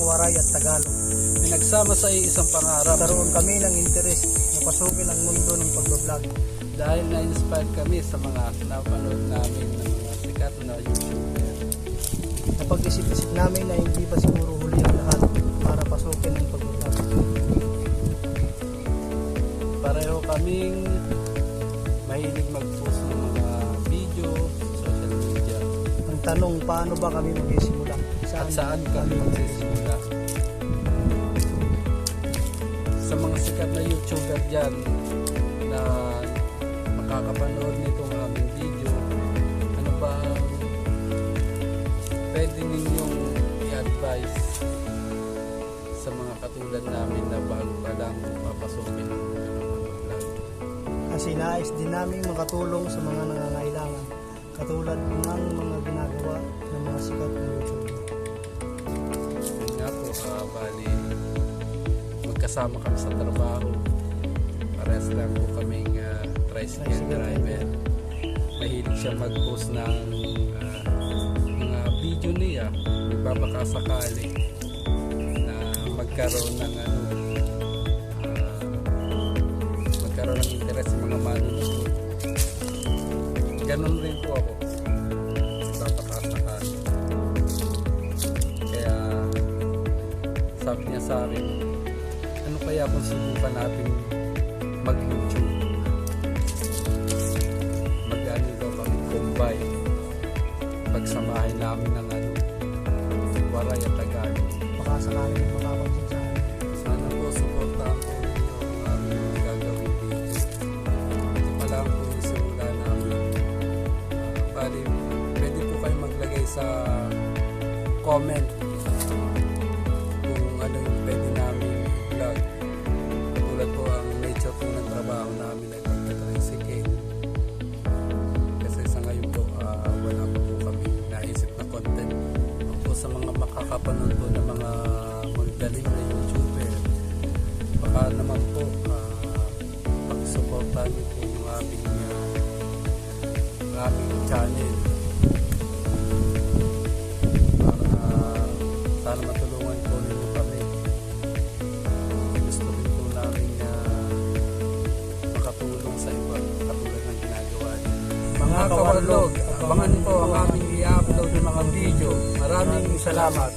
Waray at Tagalog. Pinagsama sa isang pangarap Karoon kami ng interes na pasukin ang mundo ng pagbablog. dahil na-inspire kami sa mga napanood namin ng mga sikat na YouTuber. Napag-isip-isip namin na hindi ba siguro huli ang lahat para pasukin ang pagbablog. Pareho kaming mahilig mag-post ng mga video sa social media. Ang tanong, paano ba kami magsisimula? At saan kami magsisimula? Sa mga sikat na YouTuber dyan na makakapanood nitong aming video, ano ba ang pwede ninyong i-advise sa mga katulad namin na bago pa lang papasukin ng vlog? Kasi nais din namin makatulong sa mga nangangailangan katulad ng mga ginagawa ng mga sikat na YouTuber. Yun nga po, bali magkasama kami sa trabaho. Parehas lang po kaming tricycle driver. Mahilig siya mag-post ng mga video niya. Magbabakasakali na magkaroon ng magkaroon ng interest sa mga manonood. Ganon rin po ako. Magbabakasakali. Kaya sabi niya sa akin, ano kaya kung subukan natin mag-YouTube? Mag-ano daw kami, combine. Pagsamahin namin ng Waray at Tagalog. Baka sakaling makapansin sa amin. Sana po, supportahan po ninyo ang aming mga gagawin video. Ito pa lang po yung simula namin. Bali, pwede po kayo maglagay sa comment kung ano yung pwede namin vlog. Katulad po ang nature po ng trabaho namin ay pagka-tricycle. Kasi sa ngayon po, wala pa po kami naisip na content. Po sa mga makakapanood po ng mga magaling na YouTuber, baka naman po pakisuportahan niyo po yung aming channel para sana matulungan po ninyo kami. Gusto rin po namin makatulong sa iba katulad ng ginagawa niyo. Mga kawarlog, abangan po ang aming i-upload ng mga video. Maraming salamat.